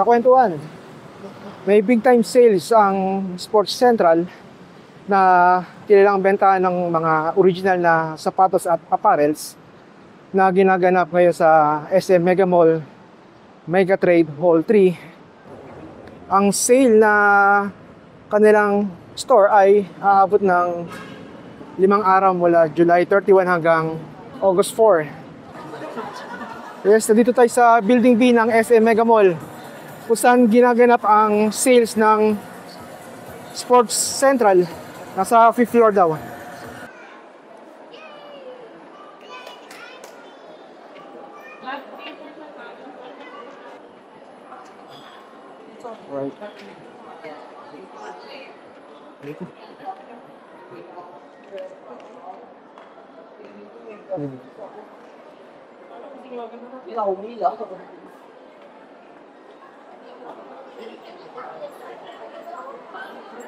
kwentuhan. May big time sales ang Sports Central na kilalang bentahan ng mga original na sapatos at apparels na ginaganap ngayon sa SM Mega Mall Mega Trade Hall 3. Ang sale na kanilang store ay aabot ng 5 araw mula July 31 hanggang August 4. Yes, dito tayo sa Building B ng SM Mega Mall kung saan ginaganap ang sales ng Sports Central. Nasa 5th floor daw. Right.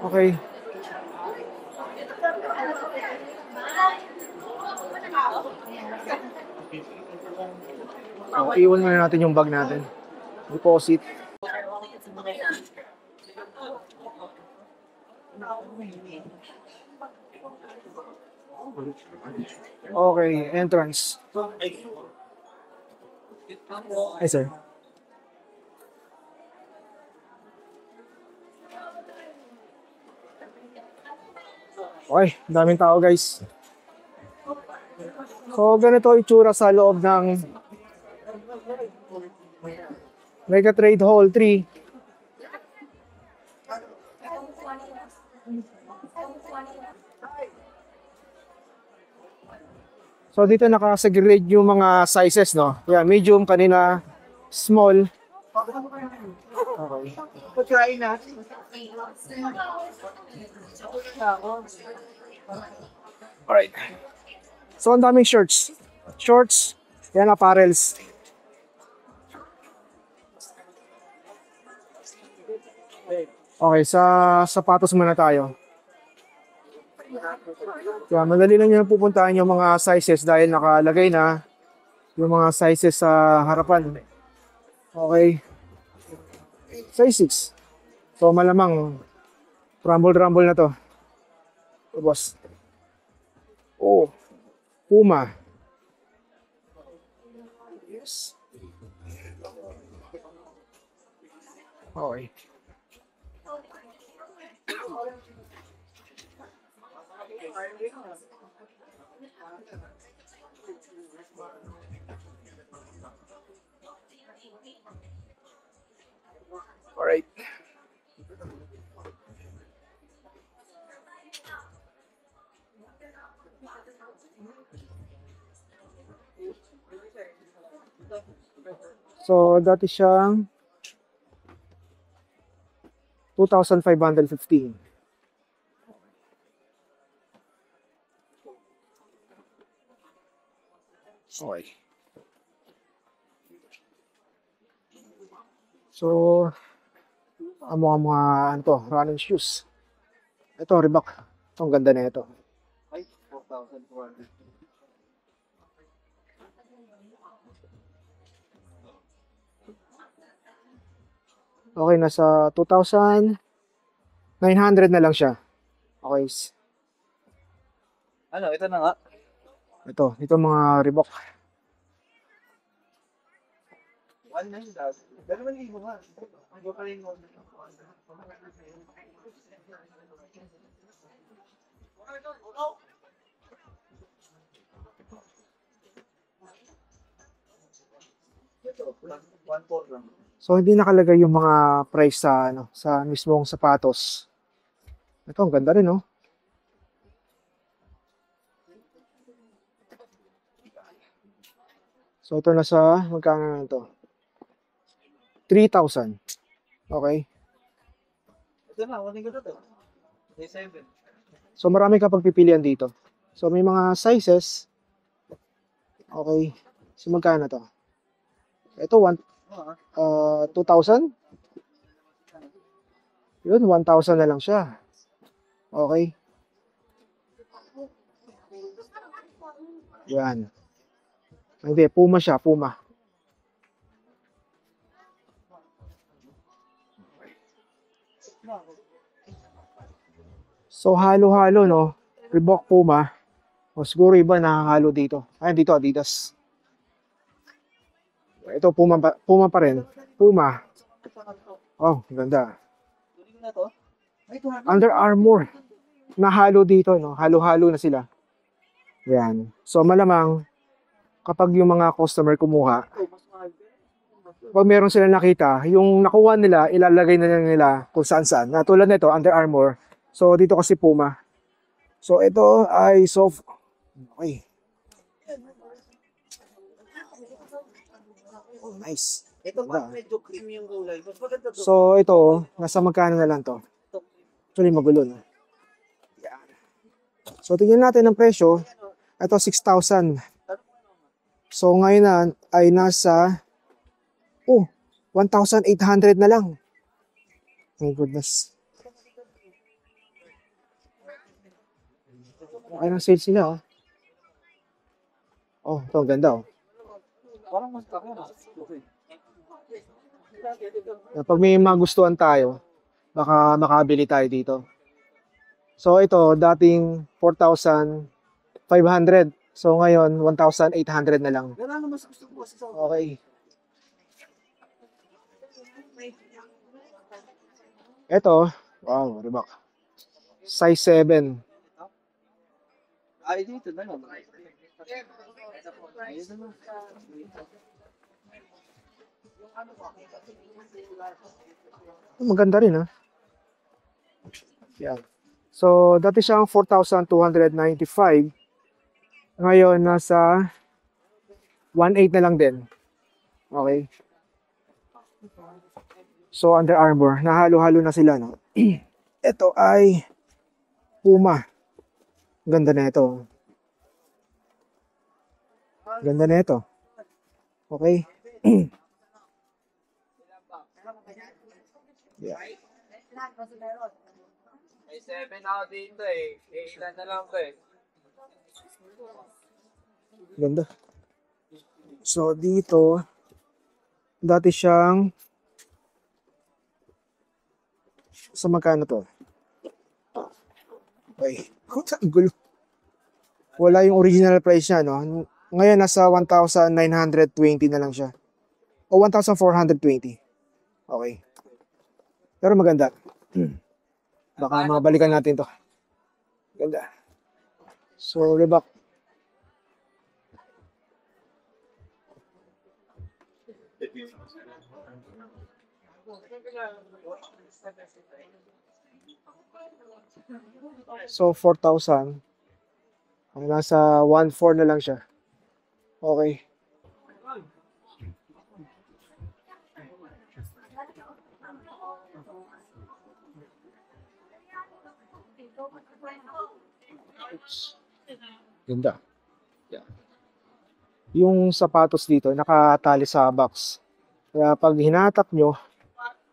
Okay. So, iwan muna natin yung bag natin. Deposit. Okay, entrance. Hi, sir. Okay, daming tao guys. So, ganito itsura sa loob ng Mega Trade Hall 3. So, dito nakasegregate yung mga sizes, no? Yeah, medium, kanina, small. Okay. Pagkain natin. Alright. So, ang daming shirts. Shorts, yan, apparels. Okay, sa sapatos muna tayo. Kaya madali lang nyo pupuntahan yung mga sizes dahil nakalagay na yung mga sizes sa harapan. Okay. Size 6. So, malamang rumble na to. So, boss. Oh, Puma. Yes. Okay. Alright. So, dati siyang 2,515. Okay. So, ang mga ano to, running shoes. Ito, Reebok. Ito, ang ganda na ito. Ay, 4,400. Okay, nasa 2,900 na lang siya. Okay. Ano, ito na nga. Ito mga Reebok. 1,900. 2,000 nga. Ang pa rin mo. So hindi nakalagay yung mga price sa sa mismong sapatos. Ito ang ganda rin, no? So ito nasa magkano na ito? 3,000. Okay. Ito na, kunin ko to. 7. So marami ka pagpipilian dito. So may mga sizes. Okay. So magkano to? Ito 2,000? Yun, 1,000 na lang siya. Okay. Yan. Hindi, Puma siya, Puma. So, halo-halo, no? Reebok, Puma. O siguro iba nakahalo dito. Ay, dito, Adidas. Ito, Puma pa rin. Puma. Oh, ganda. Tuloy ko na to. Ay, 200. Under Armour. Nahalo dito, no? Halo-halo na sila. Yan. So, malamang, kapag yung mga customer kumuha, Ito, mas mahal. pag meron sila nakita, yung nakuha nila, ilalagay na lang nila kung saan-saan. Na tulad nito, Under Armour. So, dito kasi Puma. So, ito ay soft. Okay. Oh, nice. Ito pa medyo cream yung kulay. Mas maganda to. So, ito, nasa magkano na lang to? Actually, magulo na. Yan. So, tingnan natin ang presyo. Ito, 6,000. So, ngayon na ay nasa 1,800 na lang. My goodness. Okay na sale sila, oh. Oh, ito, ang ganda, oh. Parang mas takot. Okay. Pag may magustuhan tayo, baka makabili tayo dito. So, ito, dating 4,500. So, ngayon, 1,800 na lang. Wala na mas gusto ko kasi sa Okay. Ito, wow, Reebok. Size 7. ay dito na lang. Ayun na. Maganda rin, ha? Yan. So, dati siyang 4,295. Ngayon, nasa 1,800 na lang din. Okay. So, Under Armour. Nahalo-halo na sila, no? Ito ay Puma. Ganda na ito. Ganda na ito. Okay. Yeah. May 7 ako dito eh. 8 na lang to eh. Ganda. So, dito, dati siyang sa magkano to? Okay. Ang gulo. Wala yung original price niya, no? Ngayon, nasa 1,920 na lang siya. O 1,420. Okay. Pero maganda. Baka mabalikan natin to. Ganda. So, Reebok. So, 4,000. Ang nasa 1,400 na lang siya. Okay. Ganda. Yeah. Yung sapatos dito, nakatali sa box. Kaya pag hinatak nyo,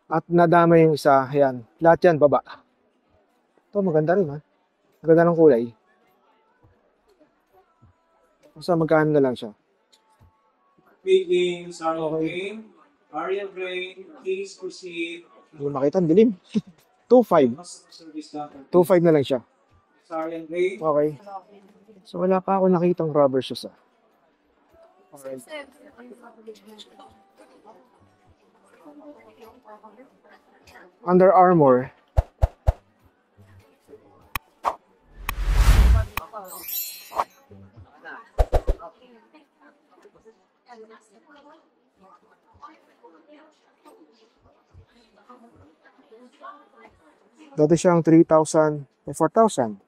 at nadama yung isa, yan. Lahat yan, baba. Ito, maganda rin, ha? Maganda ng kulay. Basta magkano na lang siya. Big Sarah Grain, Ariel Grain, please proceed. Hindi makita, ang dilim. 2,500. Service counter. 2,500 na lang siya. Sarah Grain. Okay. So, wala pa ako nakitang rubber shoes, ah. Okay. Under Armour. Dati siyang 3,000 o 4,000.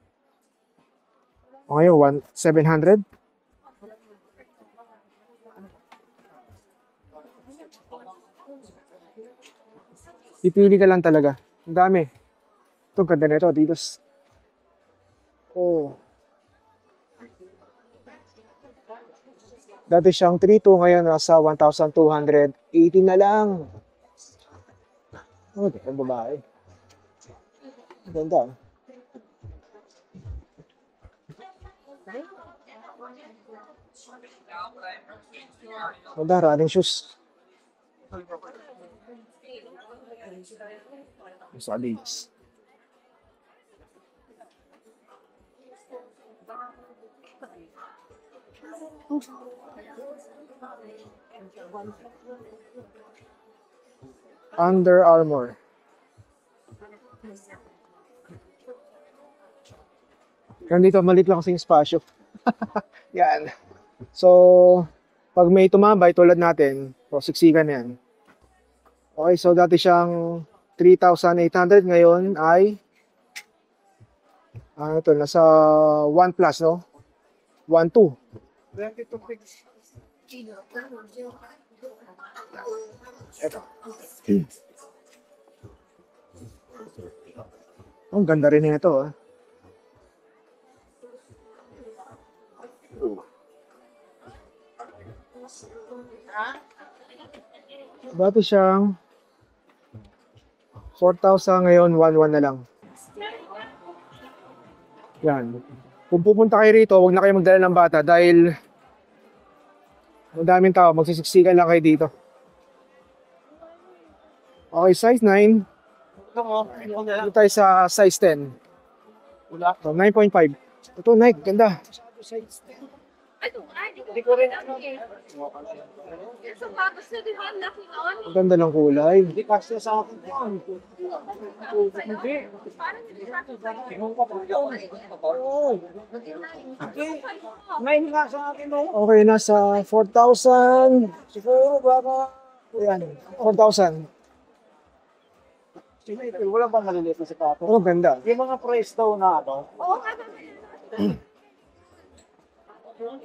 O ngayon, 700. Pipili ka lang talaga. Ang dami. Itong ganda nito, Adidas. Oh. Dati siyang 3,200, ngayon nasa 1,280 na lang. Oh, ang babae. Ang ganda. Ganda, running shoes. Sa Adidas. Under Armour. Nandito, maliit lang kasi yung spasyo. Yan. So, pag may tumambay tulad natin, siksikan yan. Okay, so dati siyang 3,800, ngayon ay ano to, nasa 1 plus, no? 1,200. 22 pics. Ito. Ang ganda rin nito, ah. Dati siyang 4,000, ngayon 1,100 na lang. Yan. Kung pupunta kayo rito, huwag na kayo magdala ng bata dahil ang daming tao, magsisiksikan lang kayo dito. Okay, size 9. Ito mo. Dito tayo sa size 10. Wala. So, 9.5. Ito, Nike, ganda. Hindi ko rin ano. Ang ganda ng kulay. Hindi kasi sa akin yan. Hindi. Tingnan ko pa. Ngayon nga sa akin mo. Okay, nasa 4,000. Siguro baka. Ayan, 4,000. Wala bang maliliit na sapato? Oh, ganda. Yung mga price daw na ano. Oo nga. Yung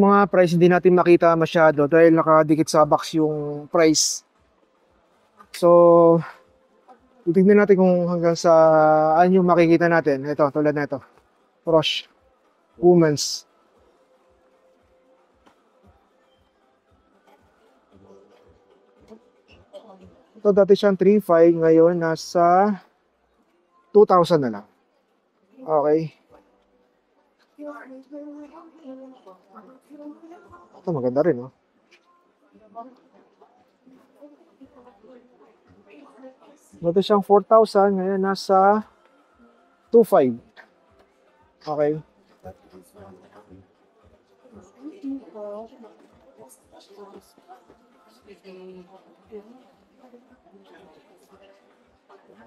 mga price hindi natin makita masyado dahil nakadikit sa box yung price. So, titignan natin kung hanggang sa ano yung makikita natin. Ito, tulad na ito. Roche. Women's. Ito dati siyang 3,500, ngayon nasa 2,000 na lang. Okay. Ito maganda rin, oh. Dati siyang 4,000, ngayon nasa 2,500. Okay.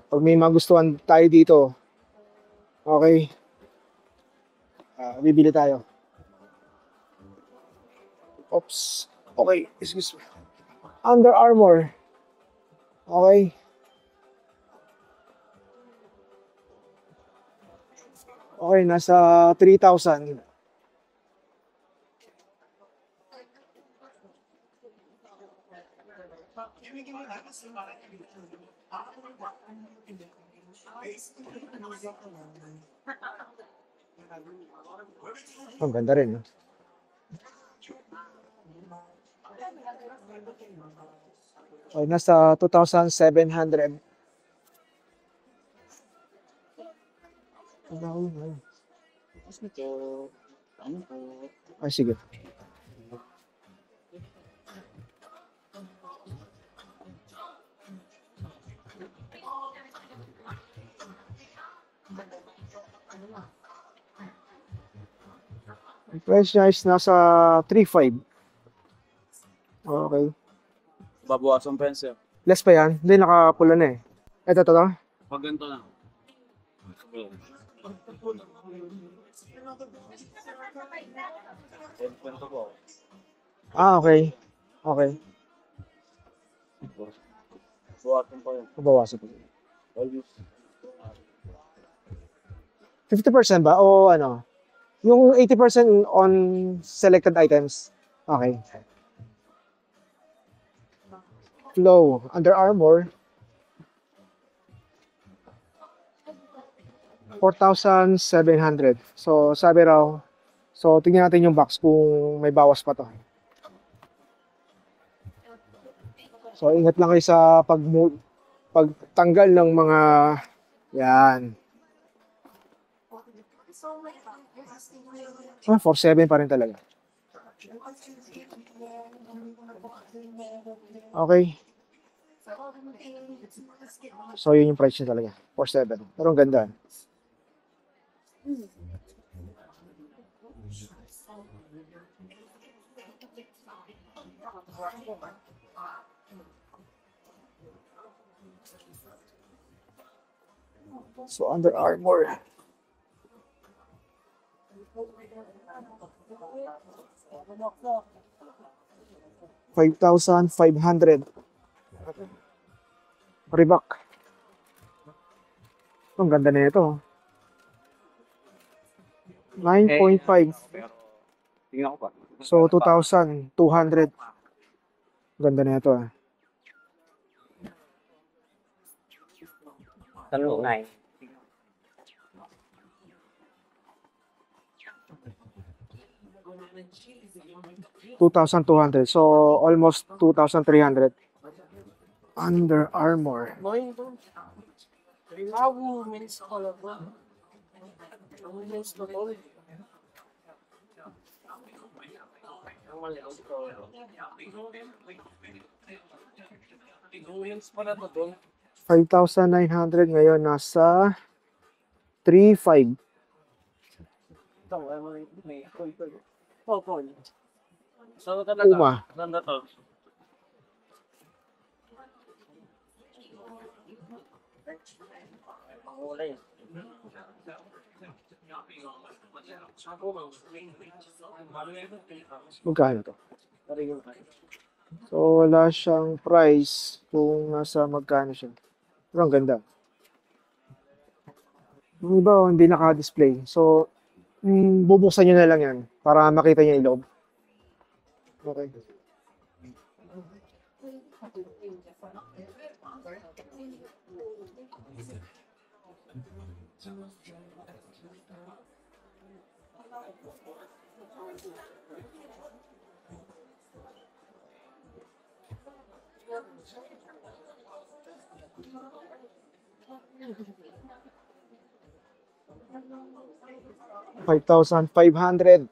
Pag may magustuhan tayo dito, okay, bibili tayo. Oops. Okay, excuse me. Under Armour. Okay. Okay, nasa 3,000. Ang ganda rin, no? Okay, nasa 2,700. Ay, sige. Ang price niya is nasa 3,500. Okay. Babawasan pa yan, sir. Less pa yan? Hindi, nakapula na eh. Ito, ito, ito. Pag ganito na. Ganito po. Ah, okay. Okay. Bawasan pa yan. Mabawasan po. 50% ba? O ano? Yung 80% on selected items. Okay. Flow. Under Armour. 4,700. So, sabi raw. So, tingnan natin yung box kung may bawas pa to. So, ingat lang kayo sa pagtanggal ng mga yan. 4.7 pa rin talaga. Okay. So, yun yung price niya talaga. 4.7. Pero ang ganda. So, Under Armour. $5,500. Reebok. Ang ganda na ito. 9.5. Tingnan ko pa. So, 2,200. Ganda na ito. Tanong 9. $2,200. So, almost 2,300. Under Armour. Women's color ba? Women's na to. Ang maliit ko. Women's pala to doon. 5,900 ngayon nasa 3,500. Ito, may Popol. So talaga. Puma. Ganda to. Kulay. Magkano to? So, wala siyang price kung nasa magkano siya. Pero ang ganda. Yung iba, hindi naka-display. So, bubuksan nyo na lang yan para makita nyo yung loob. Okay. $5,500.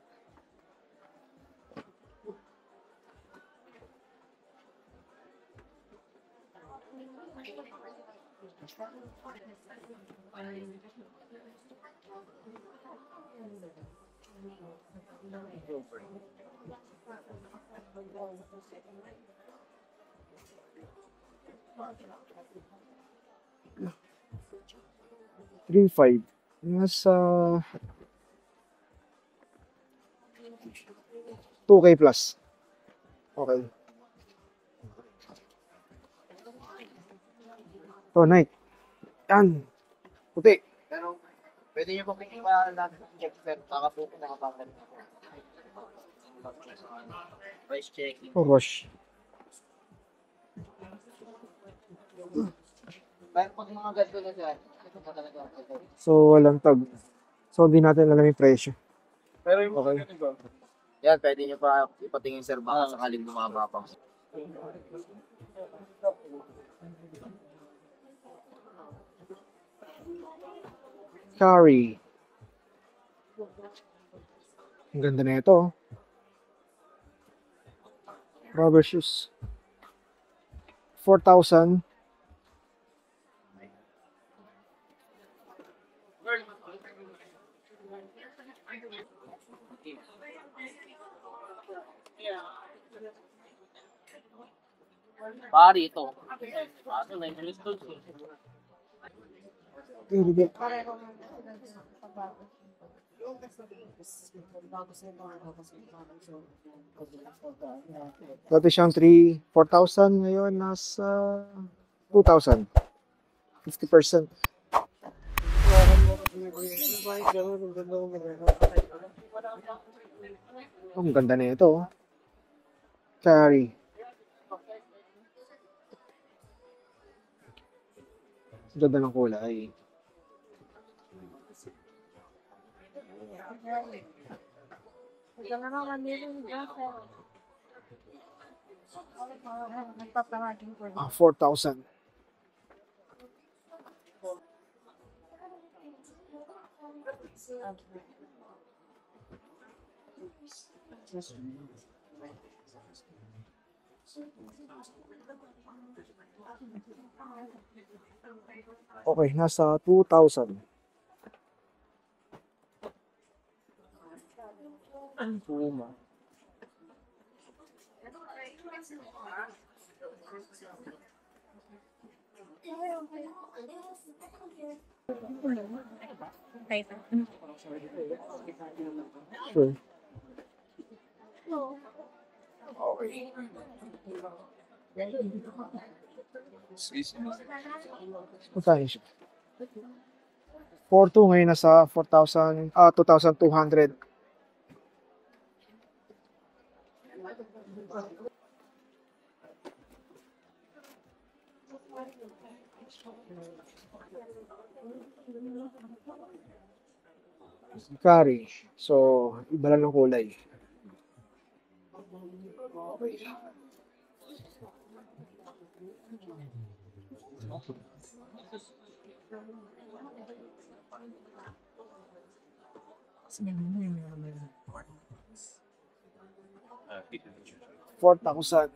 $3,500. Nasa 2K plus. Okay. To, Nike. Yan. Puti. Pero pwede niyo pong pa natin check sir. Baka po nakapangal. Price checking. Oh, Roche. Pero pag mga ganito na siya, ito pa talaga. So, walang tag. So, hindi natin alam yung presyo. Pero yung Okay. yan, pwede nyo pa ipatingin sir baka sakaling bumaba pa. Curry. Ang ganda na ito. Rubber shoes. 4,000. Pari ito. Ano na yung gusto. Dati siyang 4,000. Ngayon, nasa 2,000. 50%. Oh, ang ganda na ito. Curry. Ang ganda ng kulay. Ah, 4,000. Okay, nasa 2,000. Sure. Okay. Magkano siya? 4,200 ngayon nasa 4,000, 2,200. Curry. So, iba lang ng kulay. Four thousand.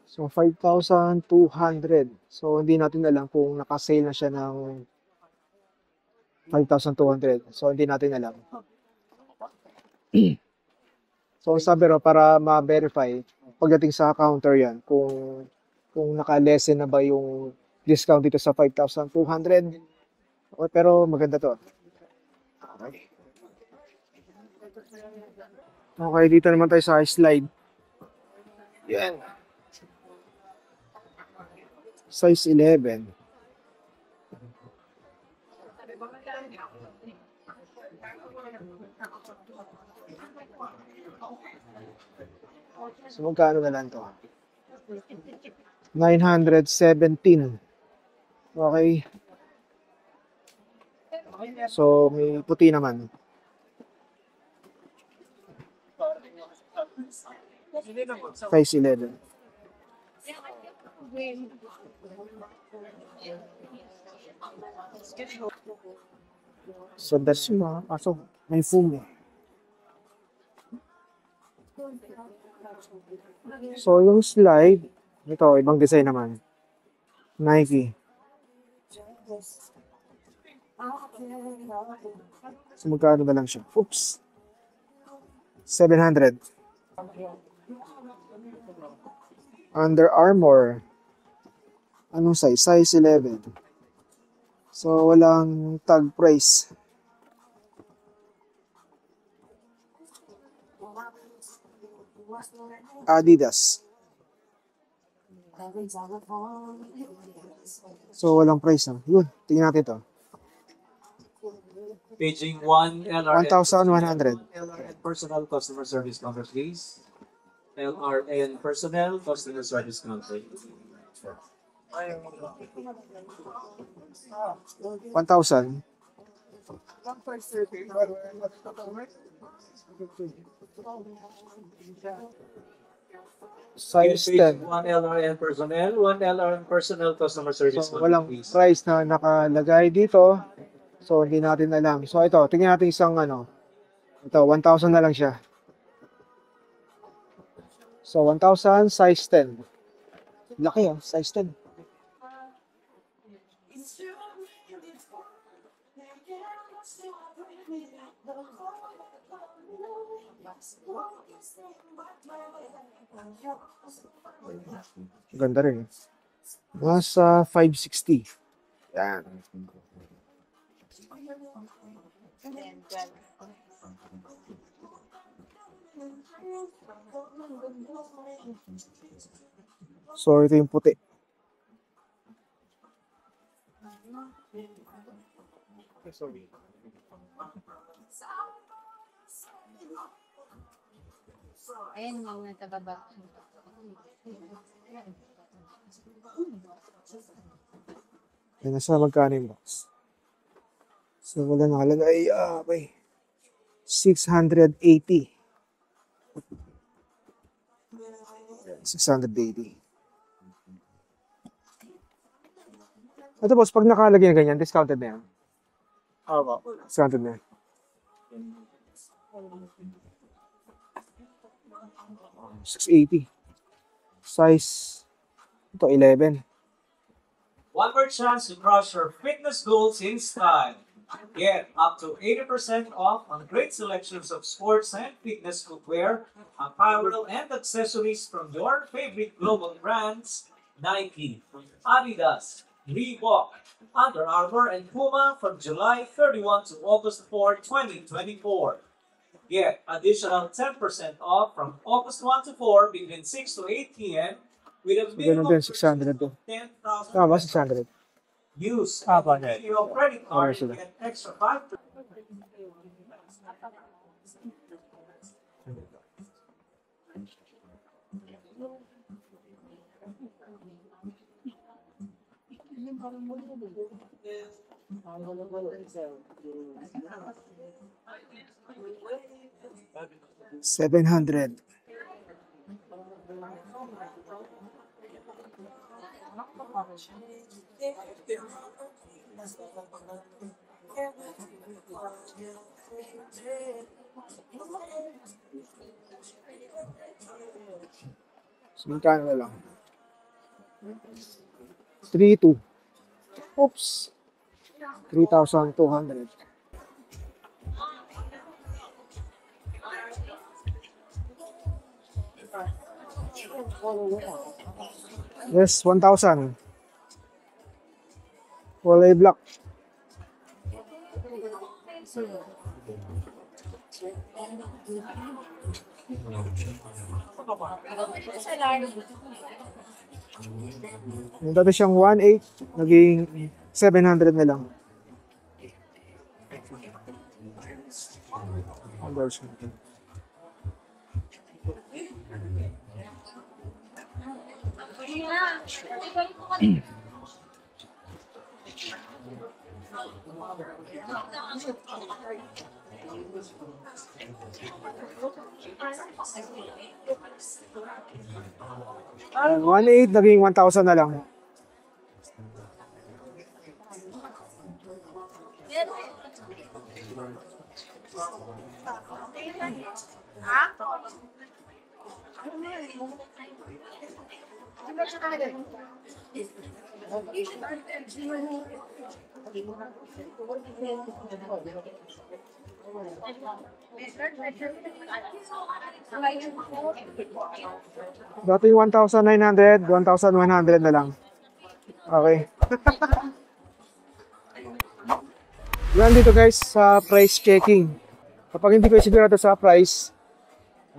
So, 5,200. So, hindi natin alam kung naka-sale na siya ng 5,200. So, hindi natin alam. So, sabi ro, para ma-verify, pagdating sa counter yan, kung naka-lessen na ba yung discount dito sa 5,200. O, pero maganda to. Okay. Okay, dito naman tayo sa slide. Yan. Size 11. So, magkano na lang to? 917. Okay. So, may puti naman. Size 11. So, that's yung mga kaso. May foam eh. So, yung slide, ito, ibang design naman. Nike. So, magkano na lang siya? Oops. 700. Under Armour. Anong size? Size 11. So, walang tag price. Adidas. So, walang price na. Yun, tingnan natin to. Paging 1 LRN. 1,100. LRN Personal Customer Service Counter, please. LRN Personnel Customer Service Counter. 1,000. Size 10. 1 LRN Personnel, 1 LRN Personnel Customer Service So, Counter, walang please. price na nakalagay dito. So, hindi natin alam. So, ito, tingnan natin isang ano. Ito, 1,000 na lang siya. So, 1,000, size 10. Laki ah, size 10. Ganda rin. Nasa 560. Yan. So, ito yung puti. Sorry. Ayan nga muna sa baba. Yan, nasa magkano yung box? So, wala nakalagay. Okay. 680. 680. Ito boss, pag nakalagay na ganyan, discounted na yan. Opo. Discounted na yan. 680. Size, ito 11. One more chance to crush your fitness goals in style. Get up to 80% off on great selections of sports and fitness footwear, apparel, and accessories from your favorite global brands: Nike, Adidas, Reebok, Under Armour, and Puma from July 31 to August 4, 2024. Get additional 10% off from August 1 to 4 between 6 to 8 p.m. with a Ganun minimum din, 600 to. 10,000 Tama ba, 600? use pa. your credit card Pareho sila. to get extra 5%. 700. So, magkano na lang? 3,200. Oops. 3,200. Yes, 1,000. Kulay black. Yung dati siyang 1,800, naging 700 na lang. Ang 1,800 naging 1,000 na lang. Dati 1,900, 1,100 na lang. Okay. Yan dito guys sa price checking. Kapag hindi kayo sigurado sa price,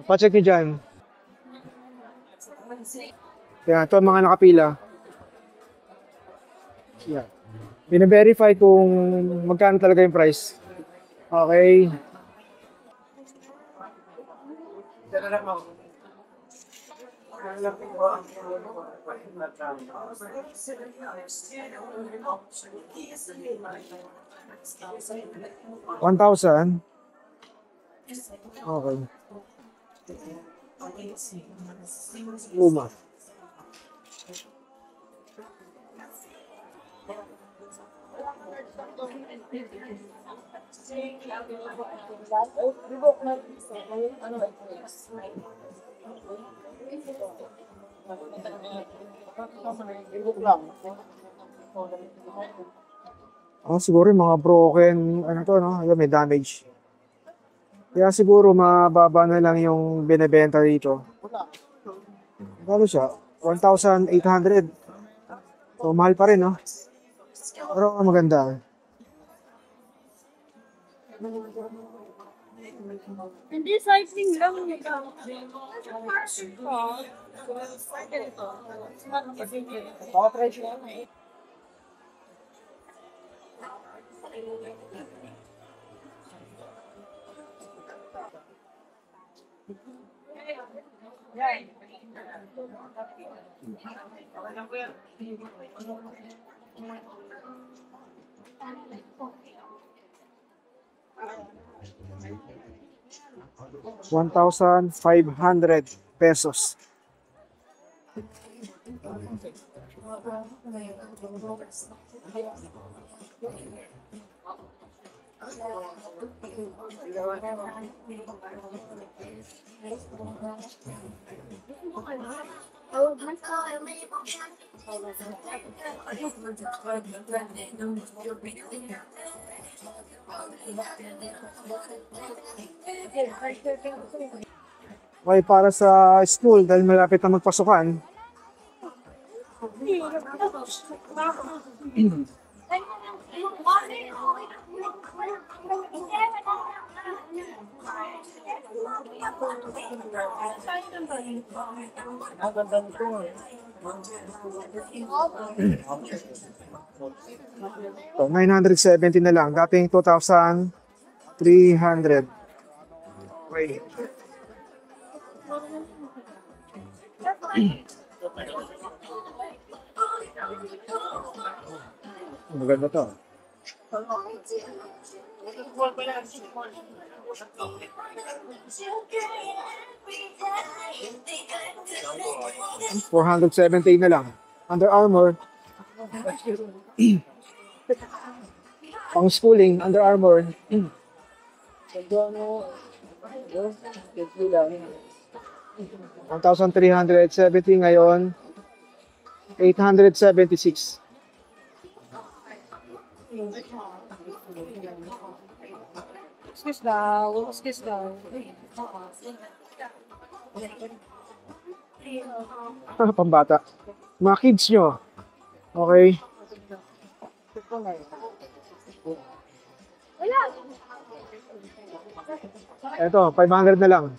pa-check nyo dyan. Yan, ito ang mga nakapila. Yan. Bine-verify kung magkano talaga yung price. Okay. $1,000. Okay. Luma. Siguro yung mga broken, ano to, no? Ayan, may damage. Kaya siguro mababa na lang yung binebenta dito. Ano siya? 1,800. So, mahal pa rin, no? Pero maganda. Hindi, cycling lang. 1,500 pesos. Okay, para sa school, dahil malapit na magpasukan, so 970 na lang. Dating 2,300. Okay. Maganda to. $470 na lang. Under Armour. Pang schooling, Under Armour. 1,370 ngayon. 876. Excuse daw. Excuse daw. Pambata. Mga kids nyo. Okay. Ito, 500 na lang.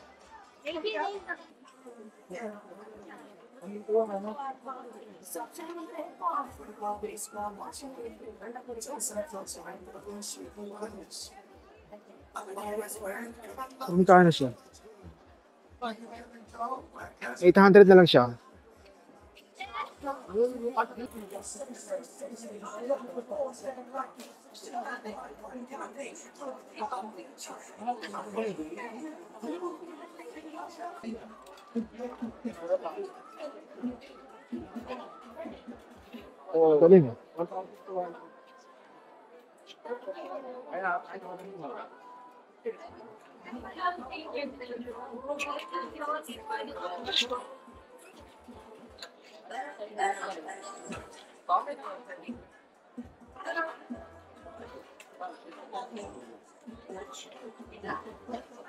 Magkano siya? 800 na lang siya. Galing.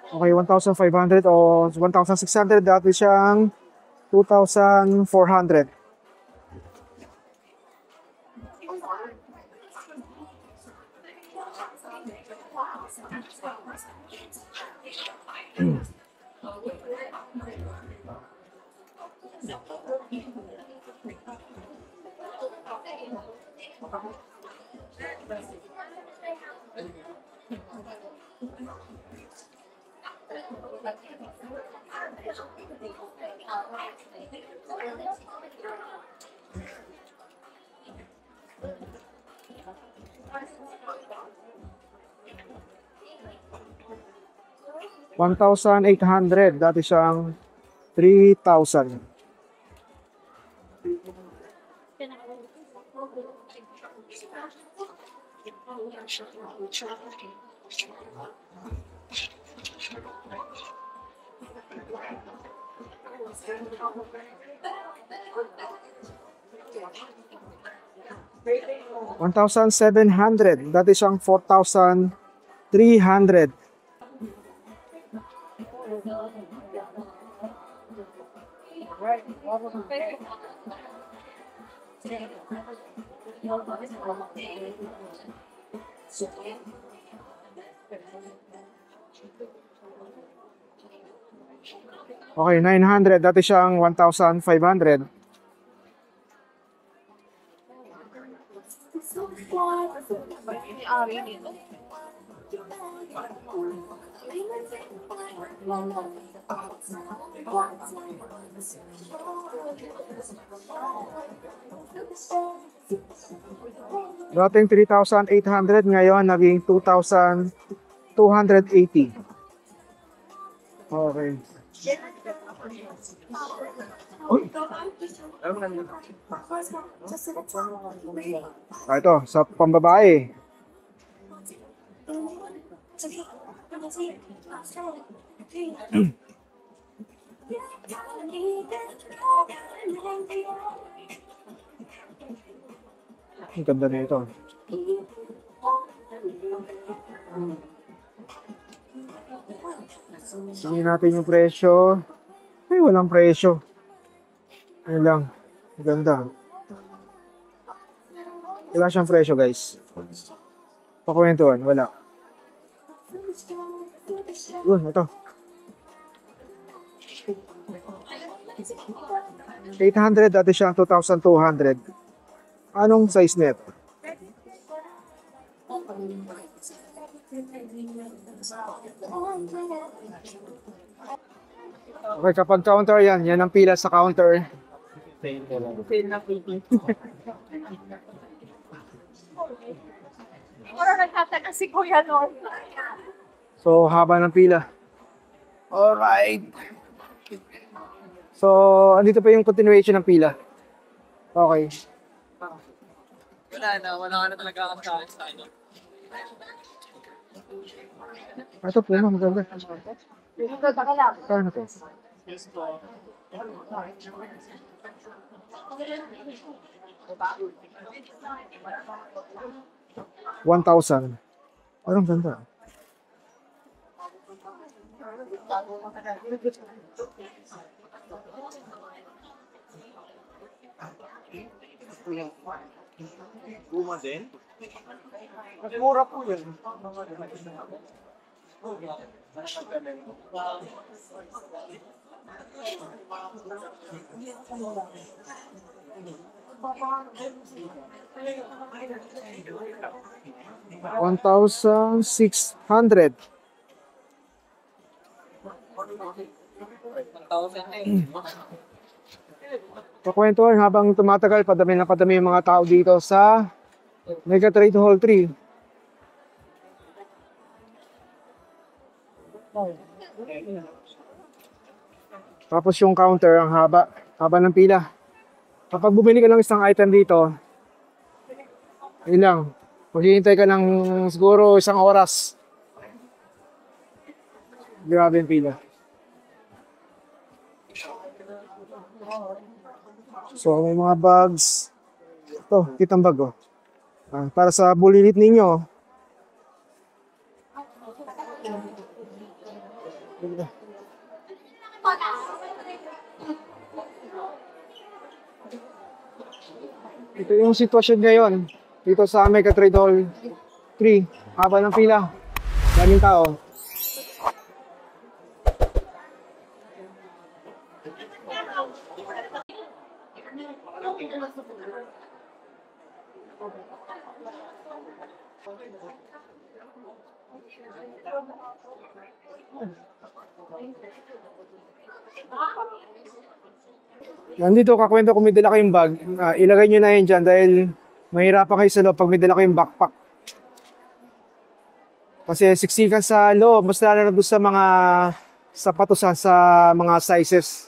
Okay, 1,500 o 1,600. Dati siyang 2,400. $1,800. Dati siyang 3,000. $1,700. Dati siyang 4,300. Okay, 900. Dati siyang 1,500. Dating 3,800, ngayon naging 2,280. Okay. Ito, sa pambabae. Ang ganda na ito. Tingnan natin yung presyo. Ay, walang presyo. Ayun lang. Ang ganda. Wala siyang presyo, guys. Pakwentuhan, wala. Yun, ito. 800, dati siya 2,200. Anong size net? Okay, kapag counter yan, yan ang pila sa counter. Parang nagtataka si Kuya Norm. So, haba ng pila. Alright. So, andito pa yung continuation ng pila. Okay. Wala na talaga ang sa ano. Ito po, maganda. Kano to? 1,000. Parang ganda. Guma din? Mas mura po yun. $1,600. Pakwentuhan habang tumatagal, padami na padami yung mga tao dito sa Mega Trade Hall 3. Tapos yung counter, ang haba ng pila. Kapag bumili ka ng isang item dito, yun lang, maghihintay ka ng siguro isang oras. Grabe yung pila. So, may mga bags. Ito, kitang bag, oh. Para sa bulilit ninyo. Ito yung sitwasyon ngayon. Dito sa Mega Trade Hall 3. Haba ng pila. Daming tao. Nandito, kakwento kung may dala kayong bag, ilagay nyo na yun dyan dahil mahirapan kayo sa loob pag may dala kayong backpack. Kasi siksikan sa loob, mas lalo na doon sa mga sapatos sa mga sizes.